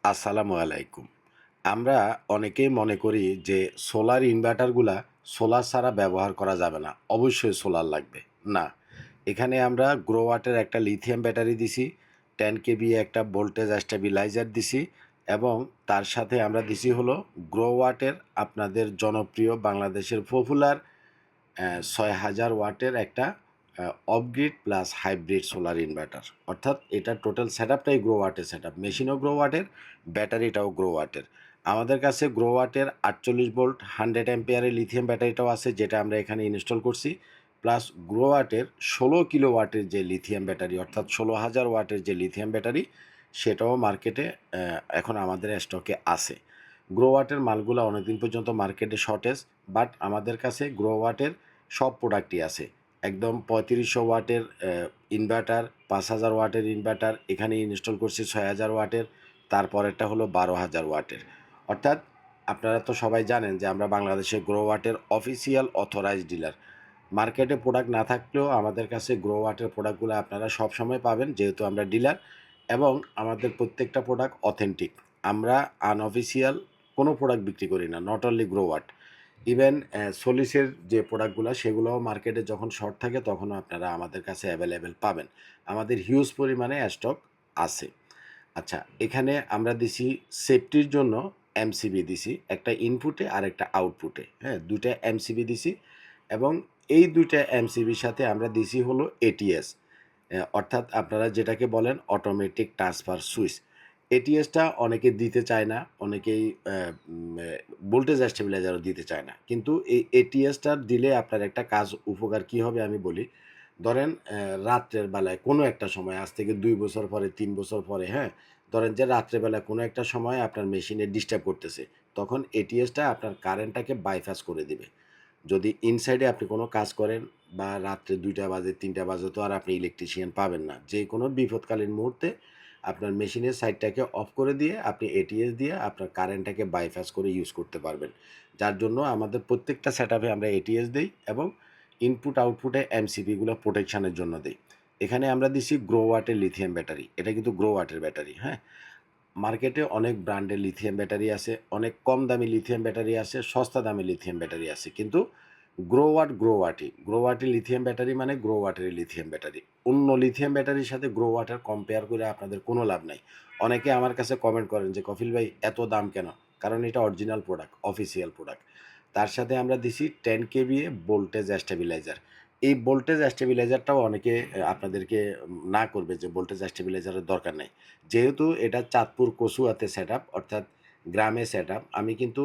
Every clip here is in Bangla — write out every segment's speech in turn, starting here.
আসসালামু আলাইকুম। আমরা অনেকেই মনে করি যে সোলার ইনভার্টারগুলা সোলার ছাড়া ব্যবহার করা যাবে না। অবশ্যই সোলার লাগবে। না, এখানে আমরা গ্রো ওয়াটের একটা লিথিয়াম ব্যাটারি দিছি, 10 কেভি একটা ভোল্টেজ স্টেবিলাইজার দিছি এবং তার সাথে আমরা দিছি হলো গ্রো ওয়াটের আপনাদের জনপ্রিয় বাংলাদেশের পপুলার ৬,০০০ ওয়াটের একটা off-grid plus hybrid solar inverter. অর্থাৎ এটার টোটাল সেটআপটাই গ্রো ওয়াটের সেটআপ। মেশিনও গ্রো ওয়াটের, ব্যাটারিটাও গ্রো ওয়াটের। আমাদের কাছে গ্রো ওয়াটের ৪৮ ভোল্ট 100 অ্যাম্পিয়ারের লিথিয়াম ব্যাটারিটাও আছে, যেটা আমরা এখানে ইনস্টল করছি। প্লাস গ্রো ওয়াটের ১৬ কিলো ওয়াটের যে লিথিয়াম ব্যাটারি, অর্থাৎ ১৬,০০০ ওয়াটের যে লিথিয়াম ব্যাটারি, সেটাও মার্কেটে এখন আমাদের স্টকে আছে। গ্রো ওয়াটের মালগুলা অনেকদিন পর্যন্ত মার্কেটে শর্টেজ, বাট আমাদের কাছে গ্রো ওয়াটের সব প্রোডাক্টই আছে। একদম ৩৫০০ ওয়াটের ইনভার্টার, ৫,০০০ ওয়াটের ইনভার্টার এখানে ইনস্টল করছি ৬,০০০ ওয়াটের, তারপরেরটা হলো ১২,০০০ ওয়াটের। অর্থাৎ আপনারা তো সবাই জানেন যে আমরা বাংলাদেশে গ্রো ওয়াটের অফিসিয়াল অথরাইজড ডিলার। মার্কেটে প্রোডাক্ট না থাকলেও আমাদের কাছে গ্রো ওয়াটের প্রোডাক্টগুলো আপনারা সবসময় পাবেন, যেহেতু আমরা ডিলার, এবং আমাদের প্রত্যেকটা প্রোডাক্ট অথেন্টিক। আমরা আনঅফিসিয়াল কোনো প্রোডাক্ট বিক্রি করি না, not only Growatt. Even সলিসের যে প্রোডাক্টগুলো সেগুলোও মার্কেটে যখন শর্ট থাকে তখনও আপনারা আমাদের কাছে অ্যাভেলেবেল পাবেন। আমাদের হিউজ পরিমাণে স্টক আছে। আচ্ছা, এখানে আমরা দিছি সেফটির জন্য এমসিবি দিছি, একটা ইনপুটে আর একটা আউটপুটে, হ্যাঁ? ২ টা এমসিবি দিছি এবং এই ২ টা এমসিবির সাথে আমরা দিছি হলো এটিএস। অর্থাৎ আপনারা যেটাকে বলেন অটোমেটিক ট্রান্সফার সুইচ। এটিএসটা অনেকে দিতে চায় না, অনেকেই ভোল্টেজ স্টেবিলাইজারও দিতে চায় না। কিন্তু এই এটিএসটা দিলে আপনার একটা কাজ উপকার কী হবে আমি বলি। ধরেন রাত্রের বেলায় কোনো একটা সময়, আজ থেকে ২ বছর পরে, ৩ বছর পরে, হ্যাঁ? ধরেন যে রাত্রেবেলা কোনো একটা সময় আপনার মেশিনে ডিস্টার্ব করতেছে। তখন এটিএসটা আপনার কারেন্টটাকে বাইপাস করে দিবে। যদি ইনসাইডে আপনি কোনো কাজ করেন বা রাত্রে ২টা বাজে, ৩টা বাজে, তো আর আপনি ইলেকট্রিশিয়ান পাবেন না। যেকোনো বিপদকালীন মুহূর্তে আপনার মেশিনের সাইডটাকে অফ করে দিয়ে আপনি এটিএস দিয়ে আপনার কারেন্টটাকে বাইপাস করে ইউজ করতে পারবেন। যার জন্য আমাদের প্রত্যেকটা সেটআপে আমরা এটিএস দেই এবং ইনপুট আউটপুটে এমসিবিগুলো প্রোটেকশনের জন্য দেই। এখানে আমরা দিছি গ্রো ওয়াটের লিথিয়াম ব্যাটারি। এটা কিন্তু গ্রো ওয়াটের ব্যাটারি, হ্যাঁ? মার্কেটে অনেক ব্র্যান্ডের লিথিয়াম ব্যাটারি আছে, অনেক কম দামি লিথিয়াম ব্যাটারি আছে, সস্তা দামি লিথিয়াম ব্যাটারি আছে। কিন্তু গ্রো ওয়াটই। গ্রো ওয়াটের লিথিয়াম ব্যাটারি মানে গ্রো ওয়াটেরই লিথিয়াম ব্যাটারি। অন্য লিথিয়াম ব্যাটারির সাথে গ্রো ওয়াটার কম্পেয়ার করে আপনাদের কোনো লাভ নাই। অনেকে আমার কাছে কমেন্ট করেন যে, "কফিল ভাই এত দাম কেন?" কারণ এটা অরিজিনাল প্রোডাক্ট, অফিসিয়াল প্রোডাক্ট। তার সাথে আমরা দিছি 10 কেভিএ ভোল্টেজ স্টেবিলাইজার। এই ভোল্টেজ স্টেবিলাইজারটাও অনেকে আপনাদেরকে না করবে যে ভোল্টেজ স্টেবিলাইজারের দরকার নাই। যেহেতু এটা চাঁদপুর কচুয়াতে সেটআপ, অর্থাৎ গ্রামে সেটআপ, আমি কিন্তু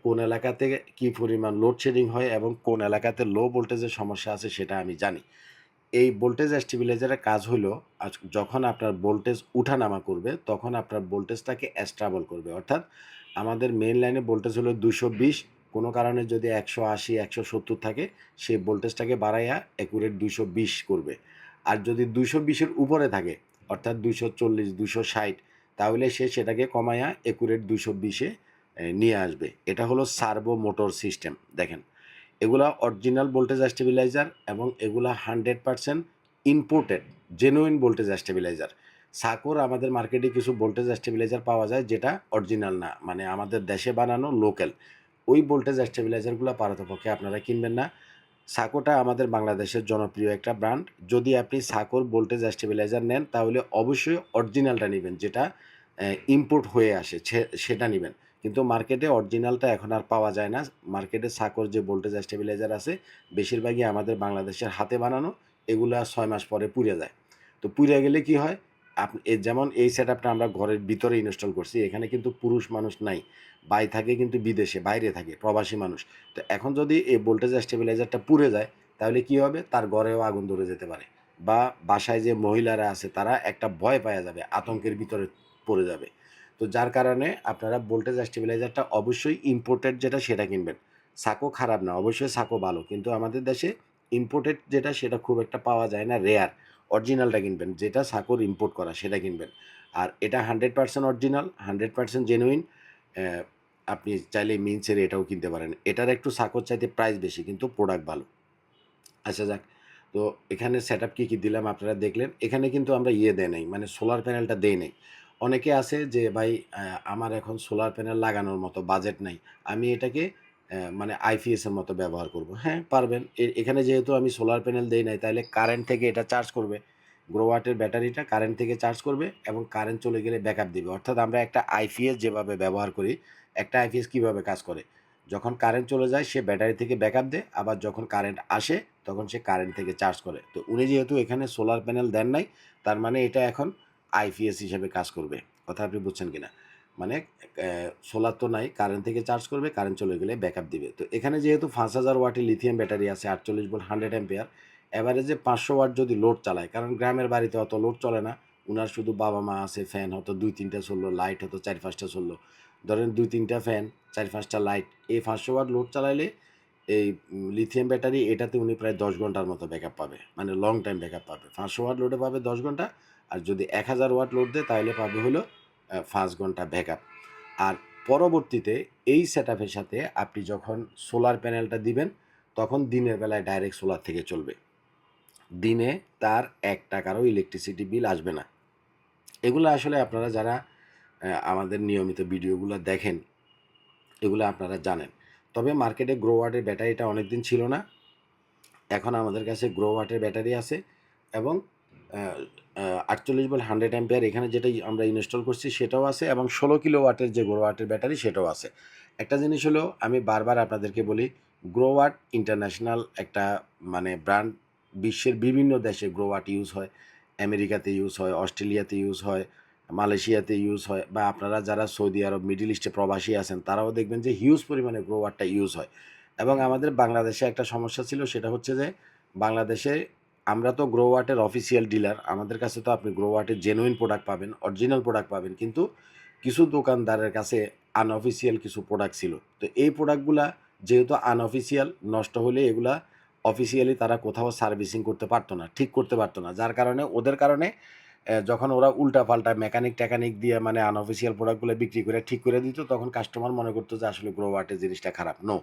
কোন এলাকাতে কি পরিমাণ লোডশেডিং হয় এবং কোন এলাকাতে লো ভোল্টেজের সমস্যা আছে সেটা আমি জানি। এই ভোল্টেজ স্টেবিলাইজারের কাজ হইলো যখন আপনার ভোল্টেজ উঠানামা করবে তখন আপনার ভোল্টেজটাকে স্টেবল করবে। অর্থাৎ আমাদের মেইন লাইনে ভোল্টেজ হলো ২২০, কোনো কারণে যদি ১৮০, ১৭০ থাকে সেই ভোল্টেজটাকে বাড়াইয়া অ্যাকুরেট ২২০ করবে। আর যদি ২২০ এর উপরে থাকে, অর্থাৎ ২৪০, ২৬০, তাহলে সে সেটাকে কমাইয়া অ্যাকুরেট ২২০ এ নিয়ে আসবে। এটা হলো সার্ভো মোটর সিস্টেম। দেখেন, এগুলা অরিজিনাল ভোল্টেজ স্টেবিলাইজার এবং এগুলা 100% ইম্পোর্টেড জেনুইন ভোল্টেজ স্টেবিলাইজার। সাকোর আমাদের মার্কেটে কিছু ভোল্টেজ স্টেবিলাইজার পাওয়া যায় যেটা অরিজিনাল না, মানে আমাদের দেশে বানানো লোকাল। ওই ভোল্টেজ স্টেবিলাইজারগুলা পারতপক্ষে আপনারা কিনবেন না। সাকোটা আমাদের বাংলাদেশের জনপ্রিয় একটা ব্র্যান্ড। যদি আপনি সাকোর ভোল্টেজ স্টেবিলাইজার নেন তাহলে অবশ্যই অরিজিনালটা নিবেন, যেটা ইম্পোর্ট হয়ে আসে সেটা নিবেন। কিন্তু মার্কেটে অরিজিনালটা এখন আর পাওয়া যায় না। মার্কেটে সাকোর যে ভোল্টেজ স্টেবিলাইজার আছে বেশিরভাগই আমাদের বাংলাদেশের হাতে বানানো। এগুলা ৬ মাস পরে পুড়ে যায়। তো পুড়ে গেলে কি হয়? যেমন এই সেটআপটা আমরা ঘরের ভিতরে ইনস্টল করছি। এখানে কিন্তু পুরুষ মানুষ নাই। ভাই থাকে কিন্তু বিদেশে, বাইরে থাকে, প্রবাসী মানুষ। তো এখন যদি এই ভোল্টেজ স্টেবিলাইজারটা পুড়ে যায় তাহলে কি হবে? তার ঘরেও আগুন ধরে যেতে পারে। বা বাসায় যে মহিলারা আছে তারা একটা ভয় পাইয়া যাবে, আতঙ্কের ভিতরে পড়ে যাবে। তো যার কারণে আপনারা ভোল্টেজ স্টেবিলাইজারটা অবশ্যই ইম্পোর্টেড যেটা সেটা কিনবেন। সাকো খারাপ না, অবশ্যই সাকো ভালো। কিন্তু আমাদের দেশে ইম্পোর্টেড যেটা সেটা খুব একটা পাওয়া যায় না, রেয়ার। অরিজিনালটা কিনবেন, যেটা সাকোর ইম্পোর্ট করা সেটা কিনবেন। আর এটা 100% অরিজিনাল, 100% জেনুইন। অ্যা আপনি চাইলে মিনসের এটাও কিনতে পারেন। এটার একটু সাকোর চাইতে প্রাইস বেশি কিন্তু প্রোডাক্ট ভালো। আচ্ছা যাক। তো এখানে সেটআপ কি দিলাম আপনারা দেখলেন। এখানে কিন্তু আমরা ইয়ে দেই নাই, মানে সোলার প্যানেলটা দেই নাই। অনেকে আছে যে ভাই আমার এখন সোলার প্যানেল লাগানোর মতো বাজেট নাই। আমি এটাকে মানে আইপিএস এর মতো ব্যবহার করব। হ্যাঁ, পারবেন। এখানে যেহেতু আমি সোলার প্যানেল দেই নাই তাইলে কারেন্ট থেকে এটা চার্জ করবে। গ্রো ওয়াটের ব্যাটারিটা কারেন্ট থেকে চার্জ করবে এবং কারেন্ট চলে গেলে ব্যাকআপ দিবে। অর্থাৎ আমরা একটা আইপিএস যেভাবে ব্যবহার করি, একটা আইপিএস কিভাবে কাজ করে? যখন কারেন্ট চলে যায় সে ব্যাটারি থেকে ব্যাকআপ দেয়, আবার যখন কারেন্ট আসে তখন সে কারেন্ট থেকে চার্জ করে। তো উনি যেহেতু এখানে সোলার প্যানেল দেন নাই, তার মানে এটা এখন আইপিএস হিসেবে কাজ করবে। কথা আপনি বুঝছেন কিনা? মানে সোলার তো নাই, কারেন্ট থেকে চার্জ করবে, কারেন্ট চলে গেলে ব্যাকআপ দিবে। তো এখানে যেহেতু ৫,০০০ ওয়াটের লিথিয়াম ব্যাটারি আছে, ৪৮ ভোল্ট 100 অ্যাম্পিয়ার, এভারেজে ৫০০ ওয়াট যদি লোড চালায়, কারণ গ্রামের বাড়িতে অত লোড চলে না। উনার শুধু বাবা-মা আছে, ফ্যান হয়তো ২-৩ টা চললো, লাইট হয়তো ৪-৫ টা চললো। ধরেন ২-৩ টা ফ্যান, ৪-৫ টা লাইট, এই ৫০০ ওয়াট লোড চালাইলে এই লিথিয়াম ব্যাটারি এটাতে উনি প্রায় ১০ ঘন্টার মতো ব্যাকআপ পাবে। মানে লং টাইম ব্যাকআপ পাবে। ৫০০ ওয়াট লোডে পাবে ১০ ঘন্টা, আর যদি ১,০০০ ওয়াট লোড দেয় তাহলে পাবে হলো ৫ ঘন্টা ব্যাকআপ। আর পরবর্তীতে এই সেটআপের সাথে আপনি যখন সোলার প্যানেলটা দিবেন, তখন দিনের বেলায় ডাইরেক্ট সোলার থেকে চলবে। দিনে তার ৳১ ইলেকট্রিসিটি বিল আসবে না। এগুলো আসলে আপনারা যারা আমাদের নিয়মিত ভিডিওগুলো দেখেন, এগুলো আপনারা জানেন। তবে মার্কেটে গ্রো ওয়াটের ব্যাটারিটা অনেকদিন ছিল না। এখন আমাদের কাছে গ্রো ওয়াটের ব্যাটারি আছে এবং আ আ ৪৮ ভোল্ট 100 অ্যাম্পিয়ার এখানে যেটা আমরা ইনস্টল করছি সেটাও আছে এবং ১৬ কিলো ওয়াটের যে গ্রো ওয়াটের ব্যাটারি সেটাও আছে। একটা জিনিস হলো আমি বারবার আপনাদেরকে বলি, গ্রো ওয়াট ইন্টারন্যাশনাল একটা মানে ব্র্যান্ড। বিশ্বের বিভিন্ন দেশে গ্রো ওয়াট ইউজ হয়। আমেরিকাতে ইউজ হয়, অস্ট্রেলিয়াতে ইউজ হয়, মালয়েশিয়াতে ইউজ হয়, বা আপনারা যারা সৌদি আরব, মিডল ইস্টে প্রবাসী আছেন তারাও দেখবেন যে হিউজ পরিমাণে গ্রো ওয়াটটা ইউজ হয়। এবং আমাদের বাংলাদেশে একটা সমস্যা ছিল, সেটা হচ্ছে যে বাংলাদেশে আমরা তো গ্রো ওয়াটের অফিসিয়াল ডিলার। আমাদের কাছে তো আপনি গ্রো ওয়াটের জেনুইন প্রোডাক্ট পাবেন, অরিজিনাল প্রোডাক্ট পাবেন। কিন্তু কিছু দোকানদারের কাছে আনঅফিসিয়াল কিছু প্রোডাক্ট ছিল। তো এই প্রোডাক্টগুলা যেহেতু আনঅফিসিয়াল, নষ্ট হলে এগুলা অফিসিয়ালি তারা কোথাও সার্ভিসিং করতে পারত না, ঠিক করতে পারত না। যার কারণে ওদের কারণে যখন ওরা উল্টাপাল্টা মেকানিক-টেকানিক দিয়ে মানে আনঅফিসিয়াল প্রোডাক্টগুলো বিক্রি করে ঠিক করে দিত, তখন কাস্টমার মনে করত যে আসলে গ্রো ওয়াটের জিনিসটা খারাপ। নো।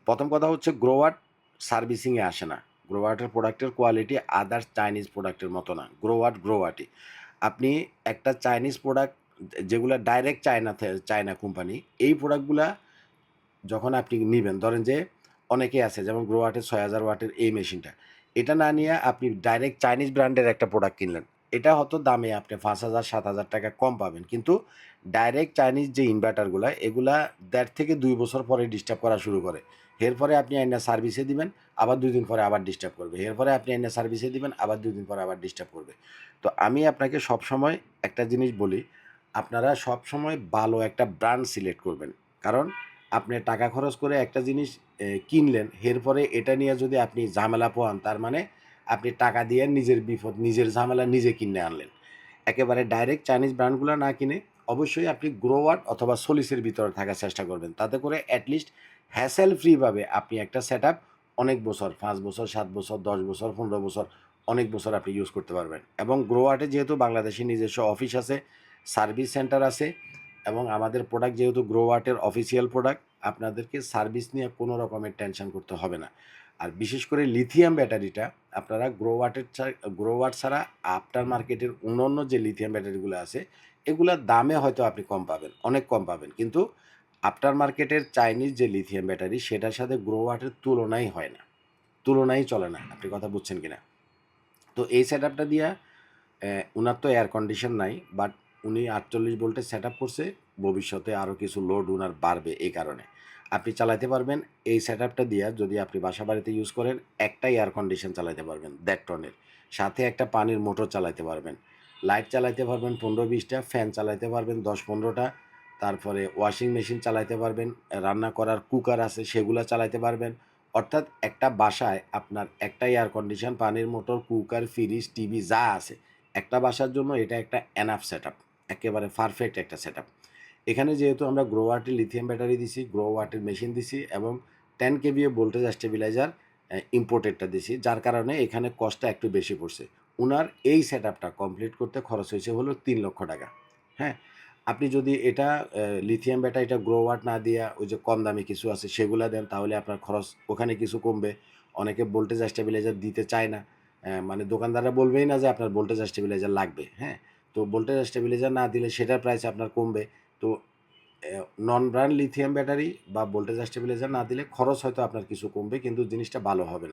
প্রথম কথা হচ্ছে গ্রো ওয়াট সার্ভিসিংয়ে আসে না। গ্রো ওয়াটের প্রোডাক্টের কোয়ালিটি আদার্স চাইনিজ প্রোডাক্টের মতো না। গ্রো ওয়াট গ্রো ওয়াটই। আপনি একটা চাইনিজ প্রোডাক্ট যেগুলা ডাইরেক্ট চায়না কোম্পানি, এই প্রোডাক্টগুলা যখন আপনি নিবেন, ধরেন যে অনেকে আছে যেমন গ্রো ওয়াটের ৬,০০০ ওয়াটের এই মেশিনটা। এটা না নিয়ে আপনি ডাইরেক্ট চাইনিজ ব্র্যান্ডের একটা প্রোডাক্ট কিনলেন। এটা হয়তো দামে আপনি ৫,০০০ ৭,০০০ টাকা কম পাবেন। কিন্তু ডাইরেক্ট চাইনিজ যে ইনভার্টারগুলা, এগুলা ১.৫ থেকে ২ বছর পরে ডিস্টার্ব করা শুরু করে। এরপরে আপনি আইনা সার্ভিসে দিবেন, আবার ২ দিন পরে আবার ডিস্টার্ব করবে। এরপরে আপনি আইনা সার্ভিসে দিবেন, আবার ২ দিন পরে আবার ডিস্টার্ব করবে। তো আমি আপনাকে সবসময় একটা জিনিস বলি, আপনারা সবসময় ভালো একটা ব্র্যান্ড সিলেক্ট করবেন। কারণ আপনি টাকা খরচ করে একটা জিনিস কিনলেন, এরপরে এটা নিয়ে যদি আপনি ঝামেলা পোহান, তার মানে আপনি টাকা দিয়ে নিজের বিপদ, নিজের ঝামেলা নিজে কিনে আনলেন। একেবারে ডাইরেক্ট চাইনিজ ব্র্যান্ডগুলো না কিনে অবশ্যই আপনি গ্রো ওয়াট অথবা সোলিসের ভিতরে থাকার চেষ্টা করবেন। তাতে করে এট লিস্ট হ্যাসেল ফ্রি ভাবে আপনি একটা সেটআপ অনেক বছর, ৫ বছর, ৭ বছর, ১০ বছর, ১৫ বছর, অনেক বছর আপনি ইউজ করতে পারবেন। এবং গ্রো ওয়াটে যেহেতু বাংলাদেশে নিজস্ব অফিস আছে, সার্ভিস সেন্টার আছে এবং আমাদের প্রোডাক্ট যেহেতু গ্রো ওয়াটের অফিসিয়াল প্রোডাক্ট, আপনাদেরকে সার্ভিস নিয়ে কোনো রকমের টেনশন করতে হবে না। আর বিশেষ করে লিথিয়াম ব্যাটারিটা আপনারা গ্রো ওয়াট ছাড়া আফটার মার্কেটের অন্যান্য যে লিথিয়াম ব্যাটারিগুলো আছে, এগুলার দামে হয়তো আপনি কম পাবেন, অনেক কম পাবেন। কিন্তু আফটার মার্কেটের চাইনিজ যে লিথিয়াম ব্যাটারি সেটার সাথে গ্রো ওয়াটের তুলনাই হয় না। তুলনাই চলে না। আপনি কথা বুঝছেন কিনা? তো এই সেটআপটা দিয়া উনার তো এয়ার কন্ডিশন নাই, বাট উনি ৪৮ ভোল্টের সেটআপ করছে। ভবিষ্যতে আরও কিছু লোড উনার বাড়বে এই কারণে। আপনি চালাইতে পারবেন এই সেটআপটা দিয়া, যদি আপনি বাসাবাড়িতে ইউজ করেন, একটা এয়ার কন্ডিশন চালাইতে পারবেন ১.৫ টনের। সাথে একটা পানির মোটর চালাইতে পারবেন। লাইট চালাইতে পারবেন ১৫-২০ টা, ফ্যান চালাইতে পারবেন ১০-১৫ টা। তারপরে ওয়াশিং মেশিন চালাইতে পারবেন, রান্না করার কুকার আছে সেগুলা চালাইতে পারবেন। অর্থাৎ একটা বাসায় আপনার একটা এয়ার কন্ডিশন, পানির মোটর, কুকার, ফ্রিজ, টিভি যা আছে, একটা বাসার জন্য এটা একটা এনাফ সেটআপ। একেবারে পারফেক্ট একটা সেটআপ। এখানে যেহেতু আমরা গ্রো ওয়াটের লিথিয়াম ব্যাটারি দিছি, গ্রো ওয়াটের মেশিন দিছি এবং 10 কেভিএ ভোল্টেজ স্টেবিলাইজার ইম্পোর্টেডটা দিছি। যার কারণে এখানে কস্টটা একটু বেশি পড়ছে। উনার এই সেটআপটা কমপ্লিট করতে খরচ হয়েছে হলো ৳৩,০০,০০০। হ্যাঁ? আপনি যদি এটা লিথিয়াম ব্যাটারিটা গ্রো ওয়াট না দিয়া ওই যে কম দামি কিছু আছে সেগুলা দেন, তাহলে আপনার খরচ ওখানে কিছু কমবে। অনেকে ভোল্টেজ স্টেবিলাইজার দিতে চায় না। মানে দোকানদাররা বলবেই না যে আপনার ভোল্টেজ স্টেবিলাইজার লাগবে। হ্যাঁ? তো ভোল্টেজ স্টেবিলাইজার না দিলে সেটার প্রাইস আপনার কমবে। তো নন ব্র্যান্ড লিথিয়াম ব্যাটারি বা ভোল্টেজ স্টেবিলাইজার না দিলে খরচ হয়তো আপনার কিছু কমবে কিন্তু জিনিসটা ভালো হবে না।